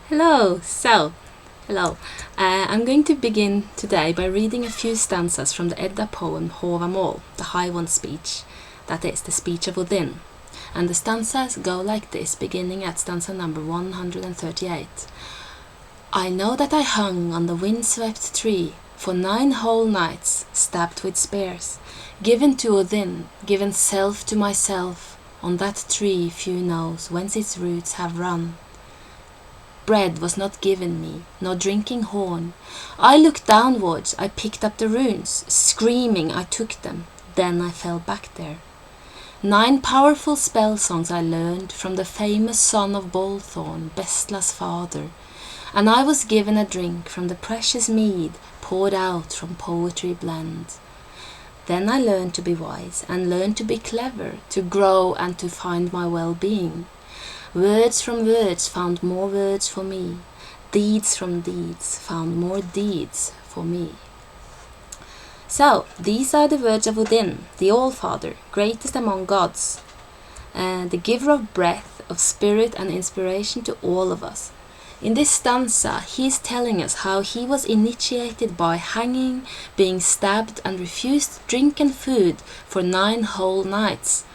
Hello. I'm going to begin today by reading a few stanzas from the Edda poem Håvamål, the High One's speech, that is, the speech of Idunn. And the stanzas go like this, beginning at stanza number 138. I know that I hung on the windswept tree for 9 whole nights, stabbed with spears, given to Idunn, given self to myself. On that tree few knows whence its roots have run. Bread was not given me, nor drinking horn. I looked downwards, I picked up the runes, screaming I took them, then I fell back there. 9 powerful spell songs I learned from the famous son of Bolthorn, Bestla's father, and I was given a drink from the precious mead poured out from poetry blend. Then I learned to be wise, and learned to be clever, to grow and to find my well-being. Words from words found more words for me. Deeds from deeds found more deeds for me. So, these are the words of Idunn, the All-Father, greatest among gods, the giver of breath, of spirit and inspiration to all of us. In this stanza, he is telling us how he was initiated by hanging, being stabbed and refused drink and food for 9 whole nights.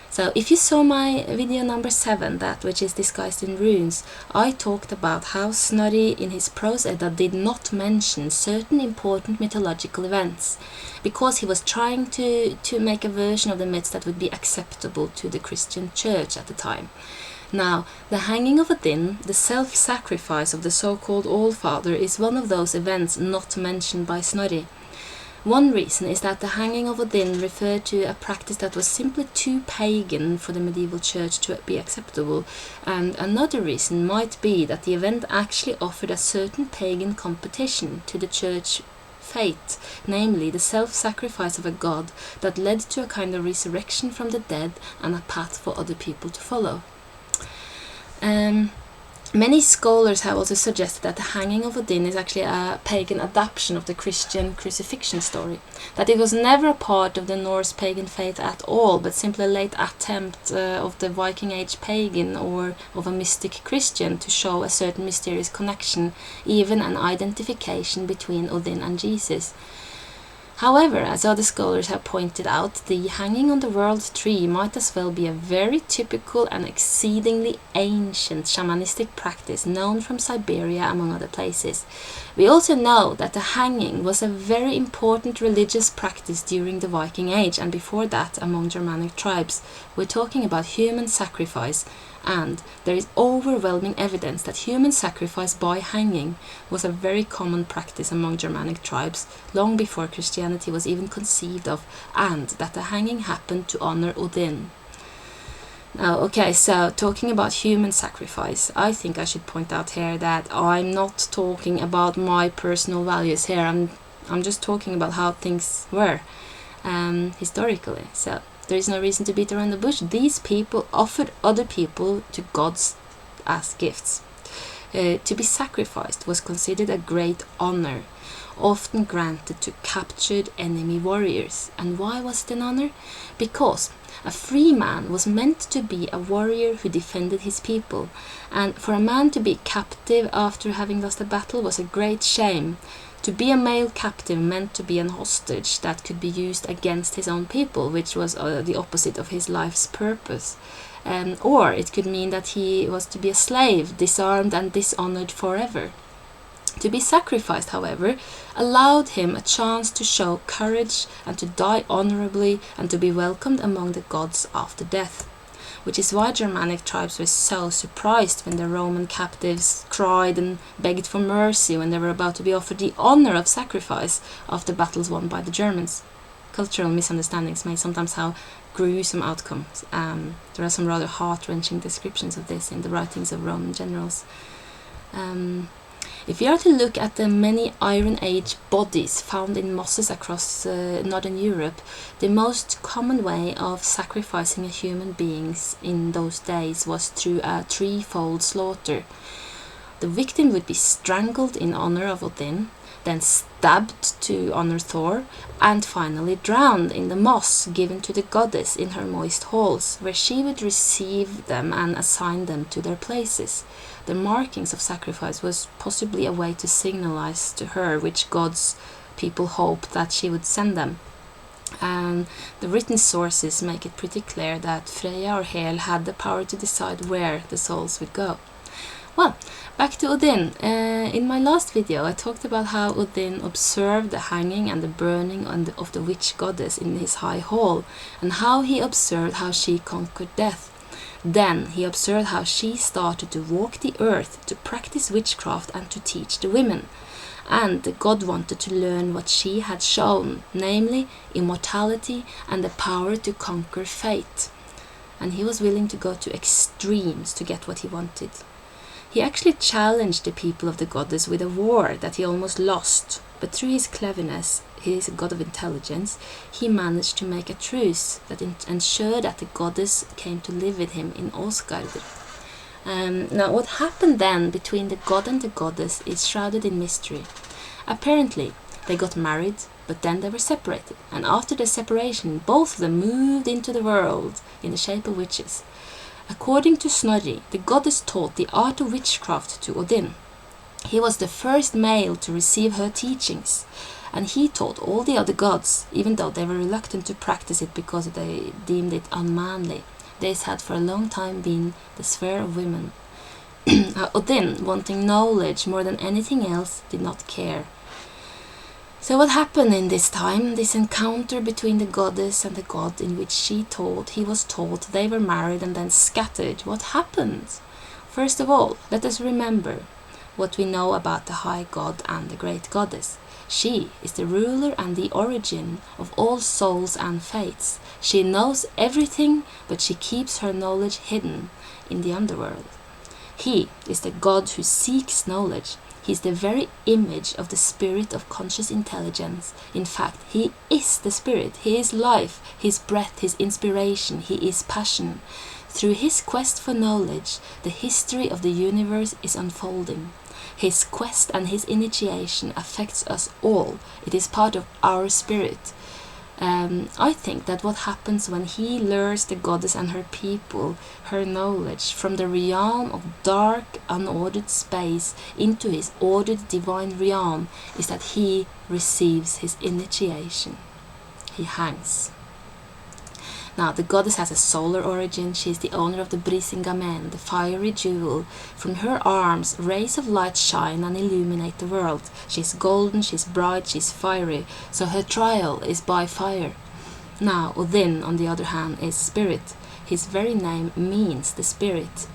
So if you saw my video number 7, that which is disguised in runes, I talked about how Snorri in his prose Edda did not mention certain important mythological events, because he was trying to make a version of the myths that would be acceptable to the Christian church at the time. Now, the hanging of Idunn, the self-sacrifice of the so-called All-Father, is one of those events not mentioned by Snorri. One reason is that the hanging of Idunn referred to a practice that was simply too pagan for the medieval church to be acceptable, and another reason might be that the event actually offered a certain pagan competition to the church faith, namely the self-sacrifice of a god that led to a kind of resurrection from the dead and a path for other people to follow. Many scholars have also suggested that the hanging of Idunn is actually a pagan adaptation of the Christian crucifixion story, that it was never a part of the Norse pagan faith at all, but simply a late attempt of the Viking Age pagan or of a mystic Christian to show a certain mysterious connection, even an identification between Idunn and Jesus. However, as other scholars have pointed out, the hanging on the world tree might as well be a very typical and exceedingly ancient shamanistic practice known from Siberia among other places. We also know that the hanging was a very important religious practice during the Viking Age and before that among Germanic tribes. We're talking about human sacrifice, and there is overwhelming evidence that human sacrifice by hanging was a very common practice among Germanic tribes long before Christianity was even conceived of, and that the hanging happened to honor Idunn. Now, okay, so talking about human sacrifice, I think I should point out here that I'm not talking about my personal values here. I'm just talking about how things were historically. So there is no reason to beat around the bush. These people offered other people to gods as gifts. To be sacrificed was considered a great honor, often granted to captured enemy warriors. And why was it an honor? Because a free man was meant to be a warrior who defended his people, and for a man to be captive after having lost a battle was a great shame. To be a male captive meant to be an hostage that could be used against his own people, which was the opposite of his life's purpose. Or it could mean that he was to be a slave, disarmed and dishonored forever. To be sacrificed, however, allowed him a chance to show courage and to die honorably and to be welcomed among the gods after death. Which is why Germanic tribes were so surprised when the Roman captives cried and begged for mercy when they were about to be offered the honor of sacrifice after battles won by the Germans. Cultural misunderstandings may sometimes have gruesome outcomes. There are some rather heart-wrenching descriptions of this in the writings of Roman generals. If you are to look at the many Iron Age bodies found in mosses across Northern Europe, the most common way of sacrificing a human being in those days was through a threefold slaughter. The victim would be strangled in honor of Idunn, then stabbed to honor Thor, and finally drowned in the moss given to the goddess in her moist halls, where she would receive them and assign them to their places. The markings of sacrifice was possibly a way to signalize to her which gods people hoped that she would send them. And the written sources make it pretty clear that Freya or Hel had the power to decide where the souls would go. Well, back to Odin. In my last video I talked about how Odin observed the hanging and the burning of the witch goddess in his high hall, and how he observed how she conquered death. Then he observed how she started to walk the earth to practice witchcraft and to teach the women. And the god wanted to learn what she had shown, namely immortality and the power to conquer fate. And he was willing to go to extremes to get what he wanted. He actually challenged the people of the goddess with a war that he almost lost, but through his cleverness, he is a god of intelligence, he managed to make a truce that ensured that the goddess came to live with him in Asgard. Now, what happened then between the god and the goddess is shrouded in mystery. Apparently, they got married, but then they were separated, and after the separation, both of them moved into the world in the shape of witches. According to Snorri, the goddess taught the art of witchcraft to Odin. He was the first male to receive her teachings, and he taught all the other gods, even though they were reluctant to practice it because they deemed it unmanly. This had for a long time been the sphere of women. Odin, wanting knowledge more than anything else, did not care. So what happened in this time, this encounter between the goddess and the god in which he was taught, they were married and then scattered? What happened? First of all, let us remember what we know about the high god and the great goddess. She is the ruler and the origin of all souls and fates. She knows everything, but she keeps her knowledge hidden in the underworld. He is the god who seeks knowledge. He is the very image of the spirit of conscious intelligence. In fact, he is the spirit. He is life, his breath, his inspiration. He is passion. Through his quest for knowledge, the history of the universe is unfolding. His quest and his initiation affects us all. It is part of our spirit. I think that what happens when he lures the goddess and her people, her knowledge, from the realm of dark, unordered space into his ordered divine realm, is that he receives his initiation. He hangs. Now, the goddess has a solar origin. She is the owner of the Brisingamen, the fiery jewel. From her arms, rays of light shine and illuminate the world. She is golden, she is bright, she is fiery, so her trial is by fire. Now, Odin, on the other hand, is spirit. His very name means the spirit,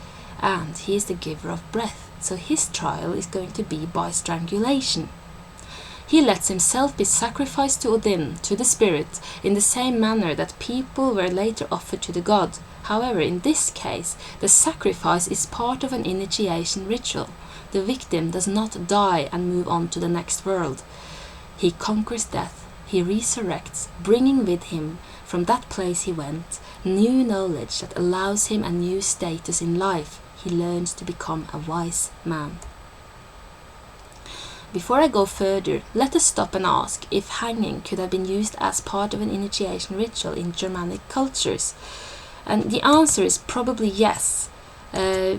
and he is the giver of breath, so his trial is going to be by strangulation. He lets himself be sacrificed to Odin, to the spirit, in the same manner that people were later offered to the god. However, in this case, the sacrifice is part of an initiation ritual. The victim does not die and move on to the next world. He conquers death. He resurrects, bringing with him, from that place he went, new knowledge that allows him a new status in life. He learns to become a wise man. Before I go further, let us stop and ask if hanging could have been used as part of an initiation ritual in Germanic cultures. And the answer is probably yes. The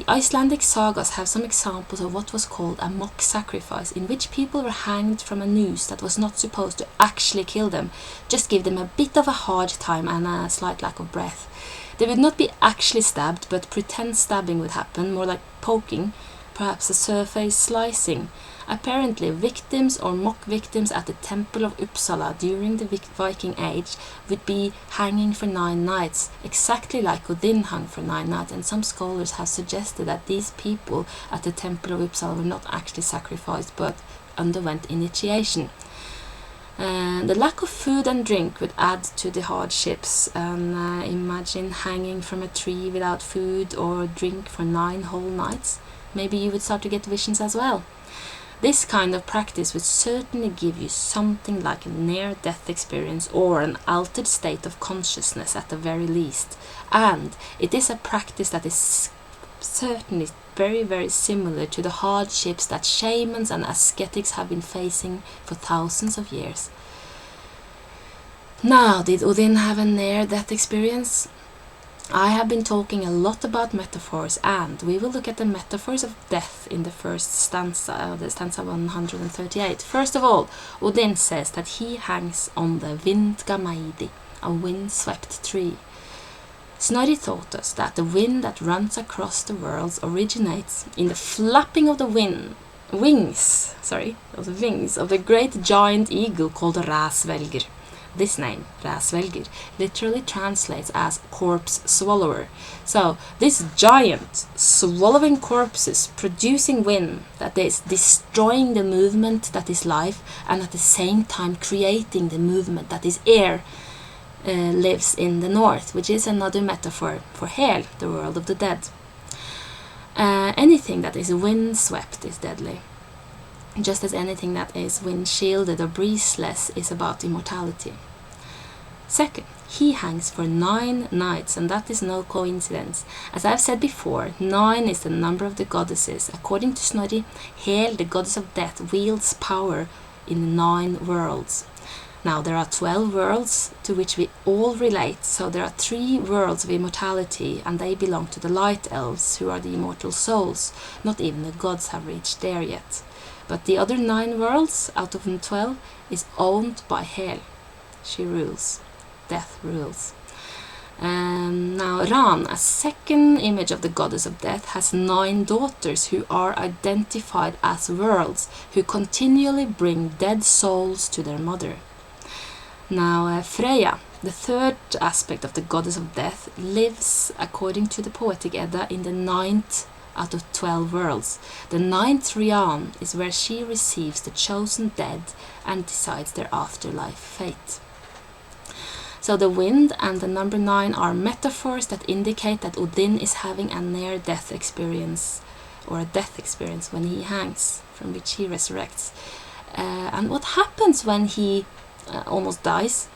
Icelandic sagas have some examples of what was called a mock sacrifice, in which people were hanged from a noose that was not supposed to actually kill them, just give them a bit of a hard time and a slight lack of breath. They would not be actually stabbed, but pretend stabbing would happen, more like poking, perhaps a surface slicing. Apparently, victims or mock victims at the Temple of Uppsala during the Viking Age would be hanging for 9 nights, exactly like Odin hung for 9 nights, and some scholars have suggested that these people at the Temple of Uppsala were not actually sacrificed but underwent initiation. The lack of food and drink would add to the hardships, and imagine hanging from a tree without food or drink for 9 whole nights. Maybe you would start to get visions as well. This kind of practice would certainly give you something like a near-death experience or an altered state of consciousness at the very least. And it is a practice that is certainly very, very similar to the hardships that shamans and ascetics have been facing for thousands of years. Now, did Odin have a near-death experience? I have been talking a lot about metaphors, and we will look at the metaphors of death in the first stanza, the stanza 138. First of all, Odin says that he hangs on the Vindgamaidi, a wind-swept tree. Snorri taught us that the wind that runs across the worlds originates in the flapping of the wings of the great giant eagle called Ræsvelgr. This name, Ræsvelgr, literally translates as corpse swallower. So this giant swallowing corpses, producing wind that is destroying the movement that is life, and at the same time creating the movement that is air, lives in the north, which is another metaphor for Hel, the world of the dead. Anything that is wind-swept is deadly, just as anything that is wind-shielded or breezeless is about immortality. Second, he hangs for 9 nights, and that is no coincidence. As I've said before, 9 is the number of the goddesses. According to Snorri, Hel, the goddess of death, wields power in 9 worlds. Now, there are 12 worlds to which we all relate, so there are 3 worlds of immortality, and they belong to the light elves, who are the immortal souls. Not even the gods have reached there yet. But the other 9 worlds, out of the 12, is owned by Hel. She rules. Death rules. Now, Ran, a second image of the goddess of death, has 9 daughters who are identified as worlds, who continually bring dead souls to their mother. Now, Freyja, the third aspect of the goddess of death, lives, according to the Poetic Edda, in the 9th out of 12 worlds. The 9th realm is where she receives the chosen dead and decides their afterlife fate. So the wind and the number 9 are metaphors that indicate that Odin is having a near-death experience, or a death experience, when he hangs, from which he resurrects. And what happens when he almost dies?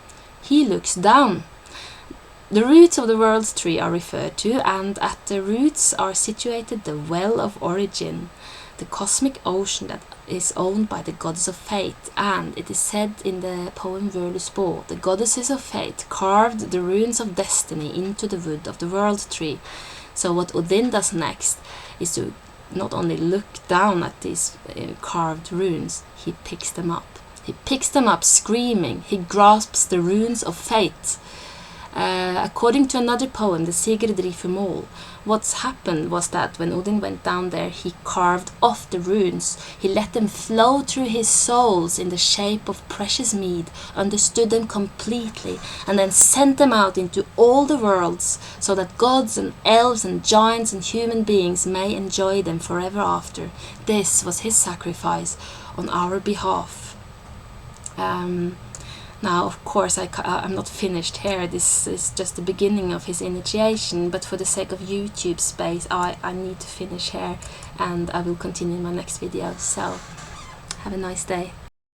He looks down. The roots of the world's tree are referred to, and at the roots are situated the well of origin, the cosmic ocean that is owned by the goddess of fate. And it is said in the poem Völuspá, the goddesses of fate carved the runes of destiny into the wood of the world tree. So what Odin does next is to not only look down at these carved runes, he picks them up. He picks them up screaming. He grasps the runes of fate. According to another poem, the Seidr, what's happened was that when Odin went down there, he carved off the runes. He let them flow through his souls in the shape of precious mead, understood them completely, and then sent them out into all the worlds, so that gods and elves and giants and human beings may enjoy them forever after. This was his sacrifice on our behalf. Now, of course, I'm not finished here. This is just the beginning of his initiation, but for the sake of YouTube space, I need to finish here, and I will continue in my next video. So, have a nice day.